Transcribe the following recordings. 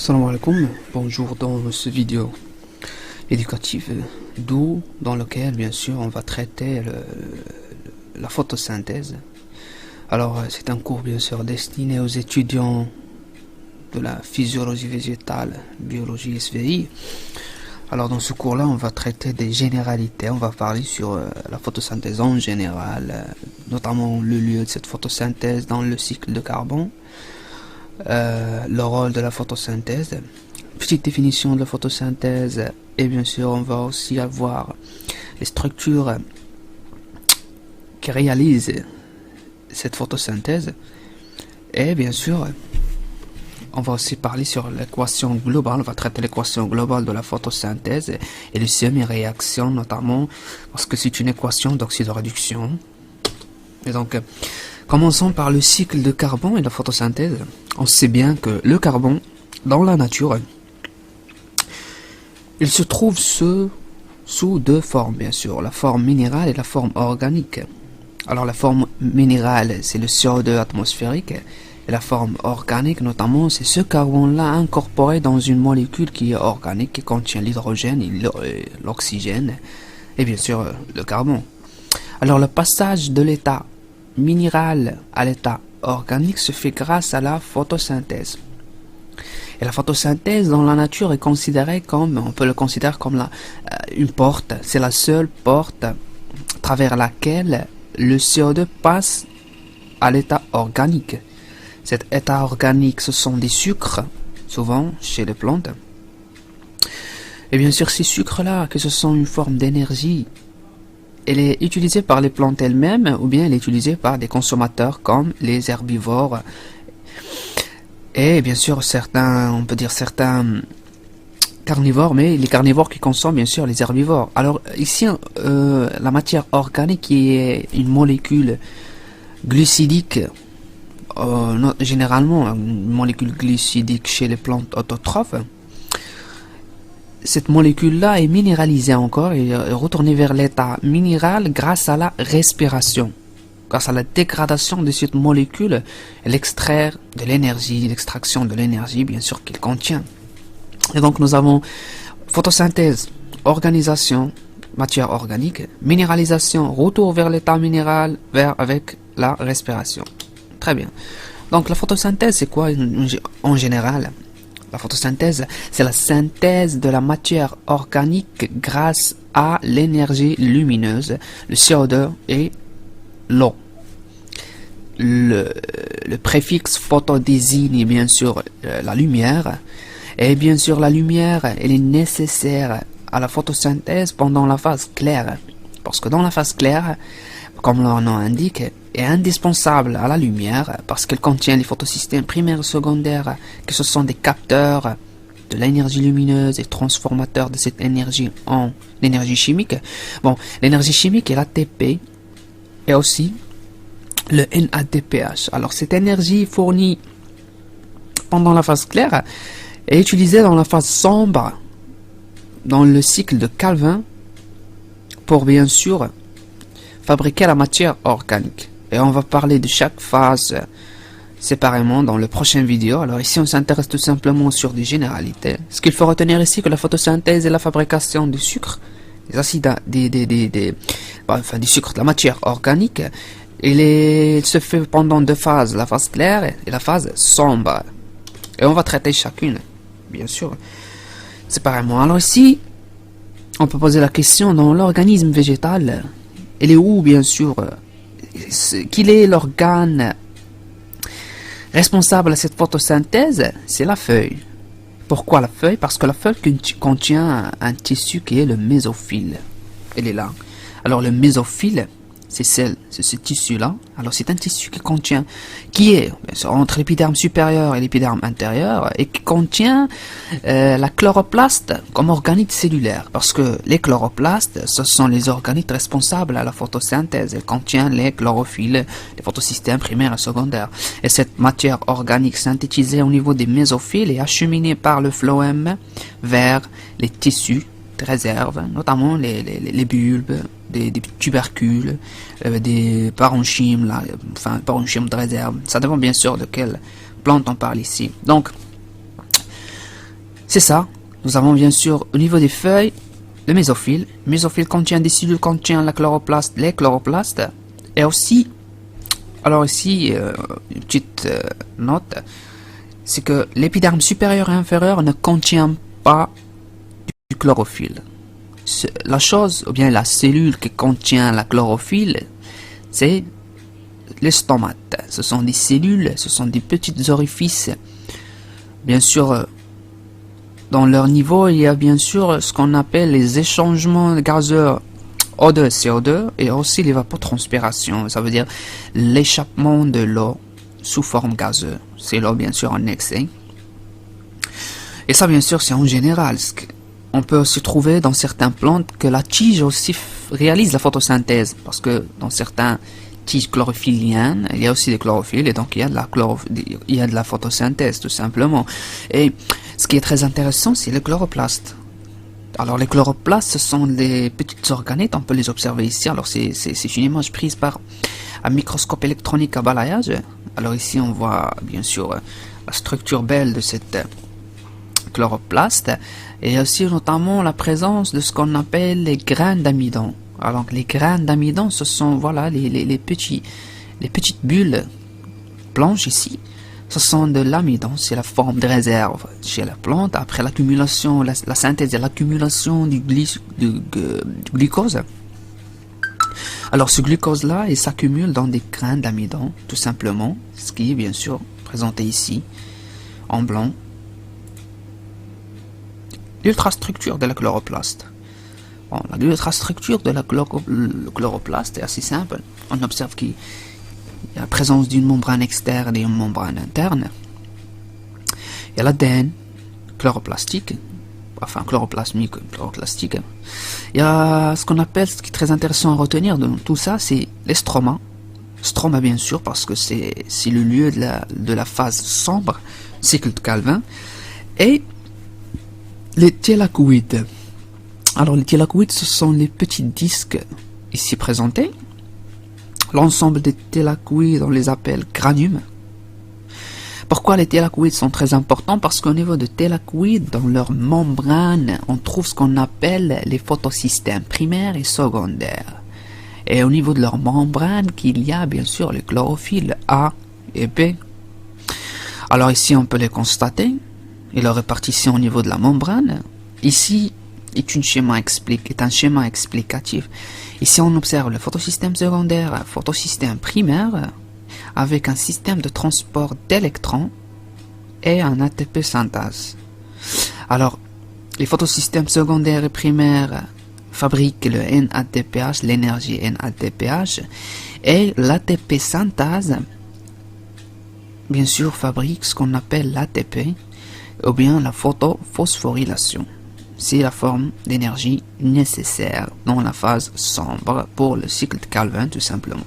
Salam alaikum, bonjour dans cette vidéo éducative dans lequel bien sûr on va traiter la photosynthèse. Alors c'est un cours bien sûr destiné aux étudiants de la physiologie végétale, biologie SVI. Alors dans ce cours là on va traiter des généralités, on va parler sur la photosynthèse en général, notamment le lieu de cette photosynthèse dans le cycle de carbone. Le rôle de la photosynthèse, petite définition de la photosynthèse, et bien sûr on va aussi avoir les structures qui réalisent cette photosynthèse, et bien sûr on va aussi parler sur l'équation globale, on va traiter l'équation globale de la photosynthèse et les semi-réactions notamment, parce que c'est une équation d'oxydoréduction. Et donc commençons par le cycle de carbone et la photosynthèse. On sait bien que le carbone, dans la nature, il se trouve sous deux formes, bien sûr, la forme minérale et la forme organique. Alors la forme minérale, c'est le CO2 atmosphérique, et la forme organique, notamment, c'est ce carbone-là incorporé dans une molécule qui est organique, qui contient l'hydrogène et l'oxygène, et bien sûr le carbone. Alors le passage de l'état minéral à l'état organique se fait grâce à la photosynthèse. Et la photosynthèse dans la nature est considérée comme, on peut le considérer comme une porte. C'est la seule porte à travers laquelle le CO2 passe à l'état organique. Cet état organique, ce sont des sucres, souvent chez les plantes. Et bien sûr, ces sucres-là, que ce sont une forme d'énergie, elle est utilisée par les plantes elles-mêmes ou bien elle est utilisée par des consommateurs comme les herbivores et bien sûr certains, on peut dire certains carnivores, mais les carnivores qui consomment bien sûr les herbivores. Alors ici la matière organique qui est une molécule glucidique, généralement une molécule glucidique chez les plantes autotrophes. Cette molécule-là est minéralisée encore et retournée vers l'état minéral grâce à la respiration, grâce à la dégradation de cette molécule, l'extraire de l'énergie, l'extraction de l'énergie bien sûr qu'il contient. Et donc nous avons photosynthèse, organisation, matière organique, minéralisation, retour vers l'état minéral avec la respiration. Très bien. Donc la photosynthèse c'est quoi en général? La photosynthèse, c'est la synthèse de la matière organique grâce à l'énergie lumineuse, le CO2 et l'eau. Le préfixe photo désigne bien sûr la lumière, et bien sûr la lumière, elle est nécessaire à la photosynthèse pendant la phase claire, parce que dans la phase claire, comme leur nom indique, est indispensable à la lumière parce qu'elle contient les photosystèmes primaires et secondaires, que ce sont des capteurs de l'énergie lumineuse et transformateurs de cette énergie en énergie chimique. Bon, l'énergie chimique est l'ATP et aussi le NADPH. Alors cette énergie fournie pendant la phase claire est utilisée dans la phase sombre, dans le cycle de Calvin, pour bien sûr fabriquer la matière organique. Et on va parler de chaque phase séparément dans le prochain vidéo. Alors ici on s'intéresse tout simplement sur des généralités. Ce qu'il faut retenir ici que la photosynthèse et la fabrication du sucre, des acides, des sucres, de la matière organique, il se fait pendant deux phases, la phase claire et la phase sombre. Et on va traiter chacune, bien sûr, séparément. Alors ici, on peut poser la question dans l'organisme végétal. Elle est où, bien sûr, qu'il est l'organe responsable de cette photosynthèse? C'est la feuille. Pourquoi la feuille? Parce que la feuille contient un tissu qui est le mésophile. Elle est là. Alors le mésophile, c'est ce tissu-là. Alors c'est un tissu qui est entre l'épiderme supérieur et l'épiderme intérieur et qui contient la chloroplaste comme organite cellulaire. Parce que les chloroplastes, ce sont les organites responsables à la photosynthèse. Elles contiennent les chlorophylles, les photosystèmes primaires et secondaires. Et cette matière organique synthétisée au niveau des mésophiles est acheminée par le phloème vers les tissus de réserve, notamment les bulbes, des tubercules, des parenchymes, parenchymes de réserve. Ça dépend bien sûr de quelle plante on parle ici. Donc, C'est ça. Nous avons bien sûr au niveau des feuilles le mésophile. Le mésophile contient des cellules, contient la chloroplaste, les chloroplastes. Et aussi, alors ici, une petite note, c'est que l'épiderme supérieur et inférieur ne contient pas du chlorophylle. La chose, ou bien la cellule qui contient la chlorophylle, c'est les stomates. Ce sont des cellules, ce sont des petits orifices. Bien sûr, dans leur niveau, il y a bien sûr ce qu'on appelle les échangements gazeux O2, CO2 et aussi l'évapotranspiration. Ça veut dire l'échappement de l'eau sous forme gazeuse. C'est l'eau bien sûr en excès. Et ça bien sûr c'est en général. On peut aussi trouver dans certaines plantes que la tige aussi réalise la photosynthèse. Parce que dans certains tiges chlorophylliennes, il y a aussi des chlorophylles et donc il y a de la photosynthèse tout simplement. Et ce qui est très intéressant, c'est les chloroplastes. Alors les chloroplastes, ce sont des petites organettes, on peut les observer ici. Alors c'est une image prise par un microscope électronique à balayage. Alors ici on voit bien sûr la structure belle de cette chloroplaste et aussi notamment la présence de ce qu'on appelle les graines d'amidon. Alors les graines d'amidon, ce sont voilà les petites bulles blanches ici. Ce sont de l'amidon, c'est la forme de réserve chez la plante après l'accumulation, la synthèse et l'accumulation du glucose. Alors ce glucose-là, il s'accumule dans des graines d'amidon, tout simplement, ce qui est bien sûr présenté ici, en blanc. L'ultrastructure de la chloroplaste. Bon, l'ultrastructure de la chloroplaste est assez simple. On observe qu'il y a la présence d'une membrane externe et une membrane interne. Il y a l'ADN chloroplastique, enfin chloroplasmique, chloroplastique. Il y a ce qu'on appelle, ce qui est très intéressant à retenir de tout ça, c'est les stromas. Stroma bien sûr, parce que c'est le lieu de la phase sombre, cycle de Calvin. Et les thylakoïdes. Alors les thylakoïdes, ce sont les petits disques ici présentés. L'ensemble des thylakoïdes, on les appelle granules. Pourquoi les thylakoïdes sont très importants? Parce qu'au niveau de thylakoïdes, dans leur membrane, on trouve ce qu'on appelle les photosystèmes primaires et secondaires. Et au niveau de leur membrane, qu'il y a bien sûr les chlorophylles A et B. Alors ici, on peut les constater. Et leur répartition au niveau de la membrane. Ici est un schéma explicatif. Ici, on observe le photosystème secondaire, photosystème primaire, avec un système de transport d'électrons et un ATP synthase. Alors, les photosystèmes secondaires et primaires fabriquent le NADPH, l'énergie NADPH, et l'ATP synthase, bien sûr, fabrique ce qu'on appelle l'ATP, ou bien la photophosphorylation. C'est la forme d'énergie nécessaire dans la phase sombre pour le cycle de Calvin, tout simplement.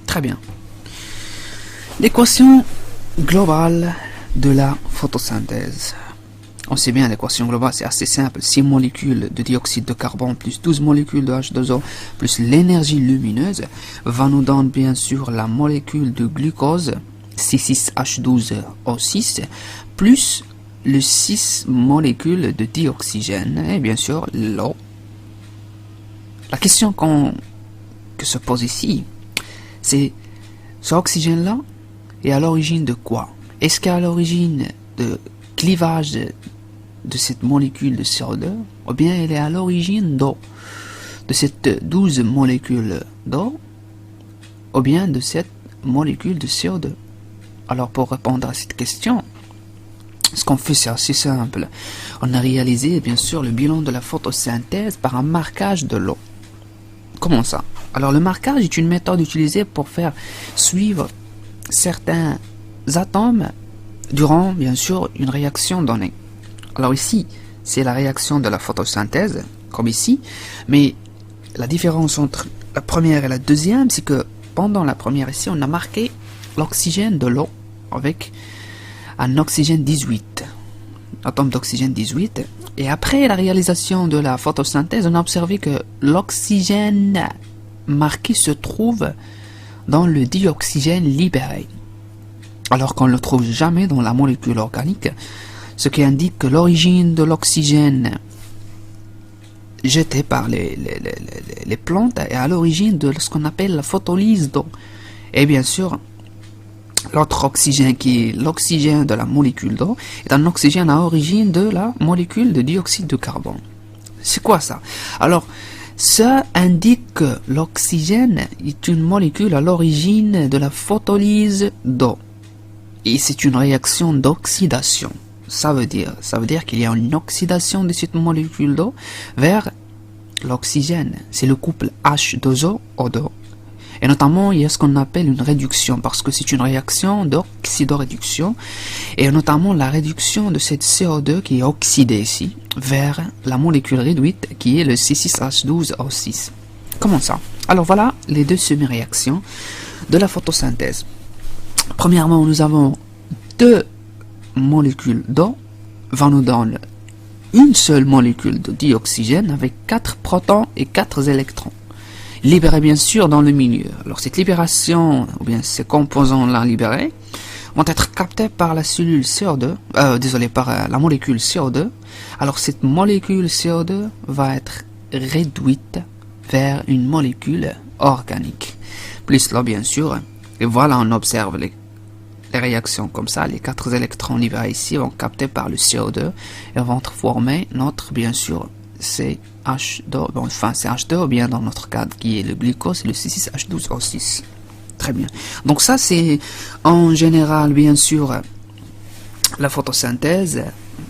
Très bien. L'équation globale de la photosynthèse. On sait bien, l'équation globale, c'est assez simple. 6 molécules de dioxyde de carbone plus 12 molécules de H2O plus l'énergie lumineuse va nous donner bien sûr la molécule de glucose, C6H12O6, plus les 6 molécules de dioxygène et bien sûr l'eau. La question que se pose ici, c'est ce oxygène-là est à l'origine de quoi? Est-ce qu'à l'origine de clivage de cette molécule de CO2 ou bien elle est à l'origine d'eau, de cette 12 molécules d'eau ou bien de cette molécule de CO2? Alors pour répondre à cette question, ce qu'on fait c'est assez simple. On a réalisé bien sûr le bilan de la photosynthèse par un marquage de l'eau. Comment ça? Alors le marquage est une méthode utilisée pour faire suivre certains atomes durant bien sûr une réaction donnée. Alors ici c'est la réaction de la photosynthèse comme ici, mais la différence entre la première et la deuxième c'est que pendant la première ici on a marqué l'oxygène de l'eau avec un oxygène 18, atome d'oxygène 18, et après la réalisation de la photosynthèse, on a observé que l'oxygène marqué se trouve dans le dioxygène libéré, alors qu'on ne le trouve jamais dans la molécule organique. ce qui indique que l'origine de l'oxygène jeté par les plantes est à l'origine de ce qu'on appelle la photolyse d'eau. Et bien sûr, l'autre oxygène, qui est l'oxygène de la molécule d'eau, est un oxygène à origine de la molécule de dioxyde de carbone. C'est quoi ça? Alors, ça indique que l'oxygène est une molécule à l'origine de la photolyse d'eau. Et c'est une réaction d'oxydation. Ça veut dire qu'il y a une oxydation de cette molécule d'eau vers l'oxygène. C'est le couple H2O. Et notamment, il y a ce qu'on appelle une réduction, parce que c'est une réaction d'oxydoréduction, et notamment la réduction de cette CO2 qui est oxydée ici, vers la molécule réduite qui est le C6H12O6. Comment ça? Alors voilà les deux semi-réactions de la photosynthèse. Premièrement, nous avons deux molécules d'eau, va nous donner une seule molécule de dioxygène avec 4 protons et 4 électrons. Libérés bien sûr dans le milieu. Alors cette libération, ou bien ces composants-là libérés, vont être captés par la cellule CO2, par la molécule CO2. Alors cette molécule CO2 va être réduite vers une molécule organique. Plus là bien sûr, et voilà on observe les réactions comme ça, les 4 électrons libérés ici vont capter par le CO2 et vont former notre bien sûr CH2, bon, enfin CH2 ou bien dans notre cadre qui est le glucose, c'est le C6H12O6. Très bien. Donc ça c'est en général bien sûr la photosynthèse.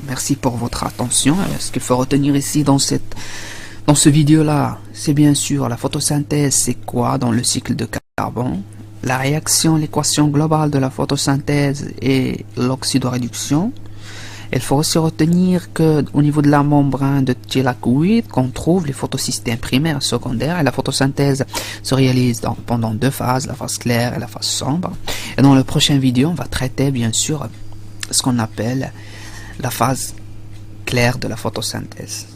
Merci pour votre attention. Ce qu'il faut retenir ici dans ce vidéo là, c'est bien sûr la photosynthèse, c'est quoi dans le cycle de carbone, la réaction, l'équation globale de la photosynthèse et l'oxydoréduction. Il faut aussi retenir que au niveau de la membrane de thylakoïde qu'on trouve les photosystèmes primaires et secondaires, et la photosynthèse se réalise pendant deux phases, la phase claire et la phase sombre. Et dans la prochaine vidéo, on va traiter bien sûr ce qu'on appelle la phase claire de la photosynthèse.